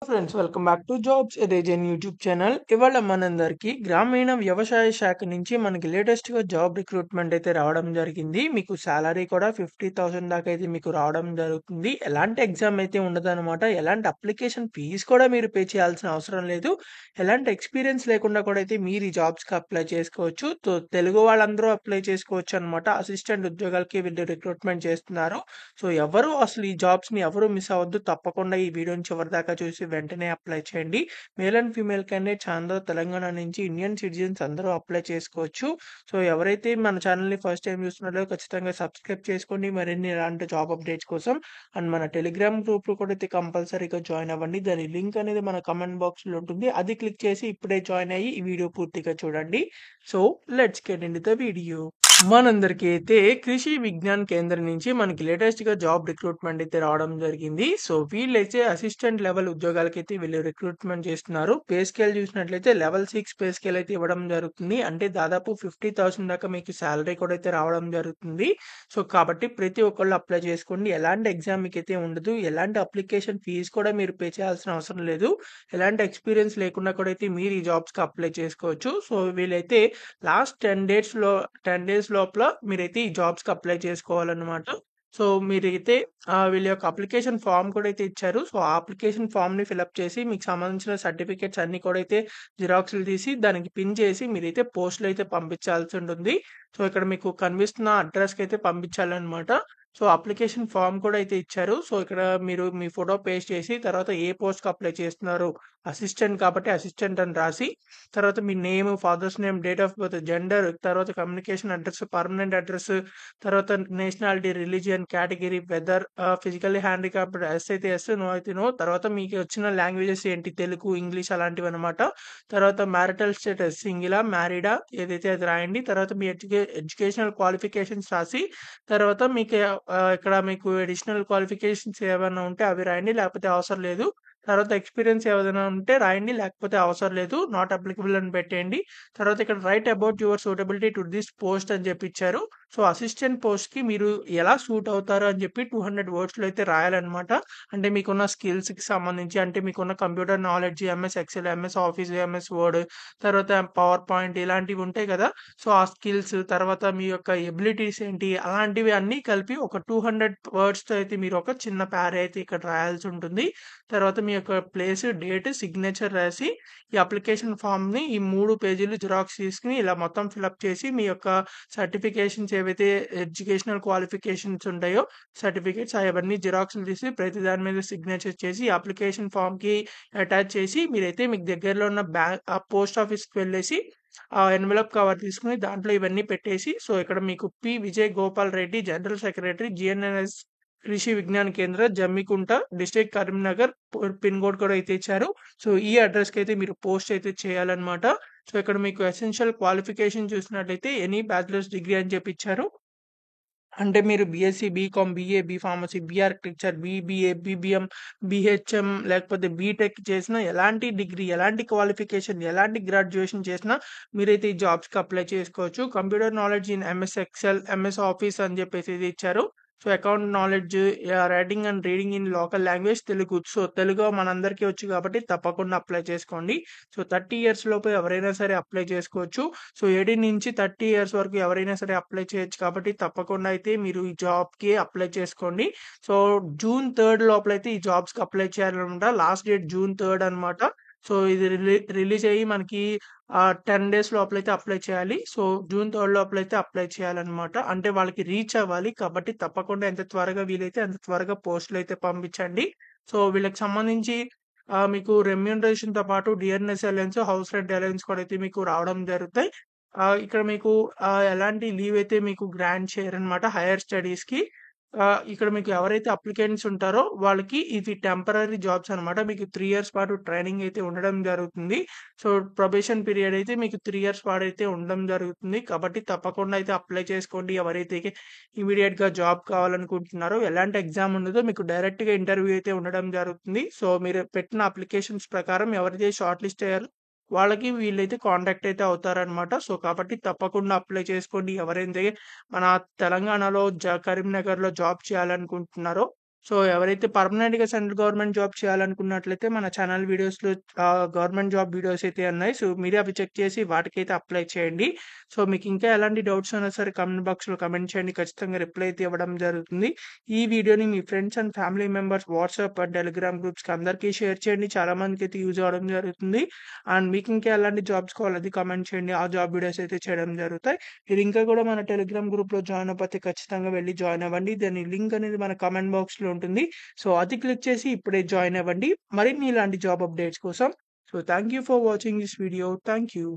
Friends welcome back to jobs region YouTube channel. ఇవాళ మనందరికి గ్రామీణ వ్యవసాయ శాఖ నుంచి మనకి లేటెస్ట్ గా జాబ్ రిక్రూట్మెంట్ అయితే రావడం జరిగింది. మీకు సాలరీ కూడా 50,000 దాకా అయితే మీకు రావడం జరుగుతుంది. ఎలాంటి ఎగ్జామ్ అయితే ఉండదన్నమాట. ఎలాంటి అప్లికేషన్ ఫీజు కూడా మీరు పే చేయాల్సిన అవసరం లేదు. ఎలాంటి ఎక్స్పీరియన్స్ లేకుండా కూడా అయితే మీరు ఈ జాబ్స్ కి అప్లై చేసుకోవచ్చు. తెలుగు వాళ్ళందరూ అప్లై చేసుకోవచ్చు అన్నమాట. అసిస్టెంట్ ఉద్యోగాలకి వీళ్ళు రిక్రూట్మెంట్ చేస్తున్నారు. సో ఎవరు అసలు ఈ జాబ్స్ ని ఎవరు మిస్ అవ్వద్దు. తప్పకుండా ఈ వీడియోని చివరి దాకా చూసి వెంటనే అప్లై చేయండి. మేల్ అండ్ ఫీమేల్ క్యాండిడేట్స్ అందరూ తెలంగాణ నుంచి ఇండియన్ సిటిజన్స్ అందరూ అప్లై చేసుకోవచ్చు. సో ఎవరైతే మన ఛానల్ ని ఫస్ట్ టైం చూస్తున్నారో ఖచ్చితంగా సబ్స్క్రైబ్ చేసుకోండి మరిన్ని ఇలాంటి జాబ్ అప్డేట్స్ కోసం. అండ్ మన టెలిగ్రామ్ గ్రూప్ లో కూడా అయితే కంపల్సరీగా జాయిన్ అవ్వండి. దాని లింక్ అనేది మన కమెంట్ బాక్స్ లో ఉంటుంది. అది క్లిక్ చేసి ఇప్పుడే జాయిన్ అయ్యి ఈ వీడియో పూర్తిగా చూడండి. So let's get into the video. మనందరికీ అయితే కృషి విజ్ఞాన్ కేంద్రం నుంచి మనకి లేటెస్ట్ గా జాబ్ రిక్రూట్మెంట్ అయితే రావడం జరిగింది. సో వీళ్ళైతే అసిస్టెంట్ లెవెల్ ఉద్యోగాలకైతే వీళ్ళు రిక్రూట్మెంట్ చేస్తున్నారు. పే స్కేల్ చూసినట్లయితే లెవెల్ 6 పే స్కేల్ అయితే ఇవ్వడం జరుగుతుంది. అంటే దాదాపు 50,000 దాకా మీకు సాలరీ కూడా అయితే రావడం జరుగుతుంది. సో కాబట్టి ప్రతి ఒక్కళ్ళు అప్లై చేసుకోండి. ఎలాంటి ఎగ్జామ్ మీకు అయితే ఉండదు. ఎలాంటి అప్లికేషన్ ఫీజు కూడా మీరు పే చేయాల్సిన అవసరం లేదు. ఎలాంటి ఎక్స్పీరియన్స్ లేకుండా కూడా అయితే మీరు ఈ జాబ్స్ కి అప్లై చేసుకోవచ్చు. సో వీళ్ళైతే లాస్ట్ 10 డేస్ లోపల మీరైతే ఈ జాబ్స్ కి అప్లై చేసుకోవాలన్నమాట. సో మీరైతే వీళ్ళ యొక్క అప్లికేషన్ ఫామ్ కూడా అయితే ఇచ్చారు. సో ఆ అప్లికేషన్ ఫామ్ ని ఫిల్అప్ చేసి మీకు సంబంధించిన సర్టిఫికేట్స్ అన్ని కూడా అయితే జిరాక్స్లు తీసి దానికి పిన్ చేసి మీరైతే పోస్ట్లో అయితే పంపించాల్సి ఉంటుంది. సో ఇక్కడ మీకు కనిపిస్తున్న అడ్రస్ కి అయితే పంపించాలన్నమాట. సో అప్లికేషన్ ఫామ్ కూడా అయితే ఇచ్చారు. సో ఇక్కడ మీరు మీ ఫోటో పేస్ట్ చేసి తర్వాత ఏ పోస్ట్ కి అప్లై చేస్తున్నారు, అసిస్టెంట్ కాబట్టి అసిస్టెంట్ అని రాసి తర్వాత మీ name, father's name, date of birth, gender, తర్వాత కమ్యూనికేషన్ అడ్రస్, పర్మనెంట్ అడ్రస్, తర్వాత nationality, religion, category, whether, physically handicapped, yes అయితే ఎస్, నో అయితే నో, తర్వాత మీకు వచ్చిన లాంగ్వేజెస్ ఏంటి, తెలుగు, ఇంగ్లీష్ అలాంటివి అనమాట. తర్వాత మ్యారిటల్ స్టేటస్ సింగిలా మ్యారీడా ఏదైతే అది రాయండి. తర్వాత మీ ఎడ్యుకేషనల్ క్వాలిఫికేషన్స్ రాసి తర్వాత మీకు ఇక్కడ మీకు అడిషనల్ క్వాలిఫికేషన్స్ ఏమైనా ఉంటే అవి రాయండి, లేకపోతే అవసరం లేదు. తర్వాత ఎక్స్పీరియన్స్ ఏదైనా ఉంటే రాయండి, లేకపోతే అవసరం లేదు, నాట్ అప్లికబుల్ అని పెట్టేయండి. తర్వాత ఇక్కడ write about your suitability to this post అని చెప్పి ఇచ్చారు. సో అసిస్టెంట్ పోస్ట్ కి మీరు ఎలా సూట్ అవుతారు అని చెప్పి 200 వర్డ్స్ లో అయితే రాయాలన్నమాట. అంటే మీకున్న స్కిల్స్ కి సంబంధించి, అంటే మీకున్న computer knowledge, MS Excel, MS office, MS word, తర్వాత పవర్ పాయింట్ ఇలాంటివి ఉంటాయి కదా. సో ఆ స్కిల్స్ తర్వాత మీ యొక్క ఎబిలిటీస్ ఏంటి అలాంటివి అన్ని కలిపి ఒక 200 వర్డ్స్ తో అయితే మీరు ఒక చిన్న ప్యారా అయితే ఇక్కడ రాయాల్సి ఉంటుంది. తర్వాత మీ యొక్క ప్లేస్, డేట్, సిగ్నేచర్ రాసి ఈ అప్లికేషన్ ఫామ్ ని ఈ 3 పేజీలు జిరాక్స్ తీసుకుని ఇలా మొత్తం ఫిల్అప్ చేసి మీ యొక్క సర్టిఫికేషన్స్ ఏవైతే ఎడ్యుకేషనల్ క్వాలిఫికేషన్స్ ఉంటాయో సర్టిఫికేట్స్ అవన్నీ జిరాక్స్లు తీసి ప్రతి దాని మీద సిగ్నేచర్ చేసి అప్లికేషన్ ఫామ్ కి అటాచ్ చేసి మీరైతే మీకు దగ్గరలో ఉన్న పోస్ట్ ఆఫీస్ కి వెళ్ళేసి ఆ ఎన్వలప్ కవర్ తీసుకుని దాంట్లో ఇవన్నీ పెట్టేసి, సో ఇక్కడ మీకు P Vijay Gopal Reddy, general secretary, GNNS Krishi Vigyan Kendra, Jammikunta, district Karimnagar, pin code కూడా అయితే ఇచ్చారు. సో ఈ అడ్రస్ కి అయితే మీరు పోస్ట్ అయితే చేయాలన్నమాట. సో ఇక్కడ మీకు ఎసెన్షియల్ క్వాలిఫికేషన్ చూసినట్లయితే ఎనీ బ్యాచిలర్స్ డిగ్రీ అని చెప్పి ఇచ్చారు. అంటే మీరు BSc, BCom, BA, B pharmacy, B architecture, BBA, BBM, BHM లేకపోతే బీటెక్ చేసిన ఎలాంటి డిగ్రీ, ఎలాంటి క్వాలిఫికేషన్, ఎలాంటి గ్రాడ్యుయేషన్ చేసినా మీరైతే ఈ జాబ్స్కి అప్లై చేసుకోవచ్చు. Computer knowledge in MS Excel, MS office అని చెప్పేసి ఇది ఇచ్చారు. So account knowledge, writing and reading in local language Telugu. So Telugu మనందరికీ వచ్చు కాబట్టి తప్పకుండా అప్లై చేసుకోండి. సో 30 ఇయర్స్ లోపు ఎవరైనా సరే అప్లై చేసుకోవచ్చు. సో 18 నుంచి 30 ఇయర్స్ వరకు ఎవరైనా సరే అప్లై చేయొచ్చు కాబట్టి తప్పకుండా అయితే మీరు ఈ జాబ్కి అప్లై చేసుకోండి. సో జూన్ 3 లోపల అయితే ఈ జాబ్స్కి అప్లై చేయాలన్నమాట. లాస్ట్ డేట్ జూన్ 3 అనమాట. సో ఇది రిలీజ్ అయ్యి మనకి 10 డేస్ లోపలైతే అప్లై చేయాలి. సో జూన్ 3 లోపలైతే అప్లై చేయాలన్నమాట. అంటే వాళ్ళకి రీచ్ అవ్వాలి కాబట్టి తప్పకుండా ఎంత త్వరగా వీలైతే అంత త్వరగా పోస్టులు అయితే పంపించండి. సో వీళ్ళకి సంబంధించి మీకు రెమ్యూనరేషన్ తో పాటు DRS alliance, house rent alliance కూడా అయితే మీకు రావడం జరుగుతాయి. ఇక్కడ మీకు ఎలాంటి లీవ్ అయితే మీకు గ్రాంట్ చేయరనమాట హైయర్ స్టడీస్ కి. ఇక్కడ మీకు ఎవరైతే అప్లికెంట్స్ ఉంటారో వాళ్ళకి ఇది టెంపరరీ జాబ్స్ అనమాట. మీకు 3 ఇయర్స్ పాటు ట్రైనింగ్ అయితే ఉండడం జరుగుతుంది. సో ప్రొబేషన్ పీరియడ్ అయితే మీకు 3 ఇయర్స్ పాటు అయితే ఉండడం జరుగుతుంది. కాబట్టి తప్పకుండా అయితే అప్లై చేసుకోండి. ఎవరైతే ఇమీడియట్ గా జాబ్ కావాలనుకుంటున్నారో ఎలాంటి ఎగ్జామ్ ఉండదు, మీకు డైరెక్ట్ గా ఇంటర్వ్యూ అయితే ఉండడం జరుగుతుంది. సో మీరు పెట్టిన అప్లికేషన్స్ ప్రకారం ఎవరైతే షార్ట్ లిస్ట్ అయ్యారో వాళ్ళకి వీళ్ళైతే కాంటాక్ట్ అయితే అవుతారనమాట. సో కాబట్టి తప్పకుండా అప్లై చేసుకోండి. ఎవరైతే మన తెలంగాణలో కరీంనగర్ లో జాబ్ చేయాలనుకుంటున్నారో సో, ఎవరైతే పర్మనెంట్‌గా సెంట్రల్ గవర్నమెంట్ జాబ్ చేయాలనుకున్నట్లయితే మన ఛానల్ వీడియోస్‌లో గవర్నమెంట్ జాబ్ వీడియోస్ అయితే ఉన్నాయి. సో, మీరే అవి చెక్ చేసి వాటికైతే అప్లై చేయండి. సో, మీకు ఇంకా ఎలాంటి డౌట్స్ ఉన్నా సరే కామెంట్ బాక్స్‌లో కామెంట్ చేయండి. ఖచ్చితంగా రిప్లై అయితే ఇవ్వడం జరుగుతుంది. ఈ వీడియోని మీ friends and family members WhatsApp and Telegram గ్రూప్స్‌కి అందరికీ షేర్ చేయండి. చాలా మందికైతే యూజ్ అవ్వడం జరుగుతుంది. అండ్ మీకు ఇంకా ఎలాంటి జాబ్స్ కావాలో అది కామెంట్ చేయండి. ఆ జాబ్ వీడియోస్ అయితే చేయడం జరుగుతాయి. మీరు ఇంకా కూడా మన టెలిగ్రామ్ గ్రూప్‌లో జాయిన్ అవ్వకపోతే ఖచ్చితంగా వెళ్లి జాయిన్ అవ్వండి. దాని లింక్ అనేది మన కామెంట్ బాక్స్‌లో ఉంటుంది. సో, అది క్లిక్ చేసి ఇప్పుడే జాయిన్ అవ్వండి. మరిన్ని ఇలాంటి జాబ్ అప్డేట్స్ కోసం. So, thank you for watching this video. Thank you.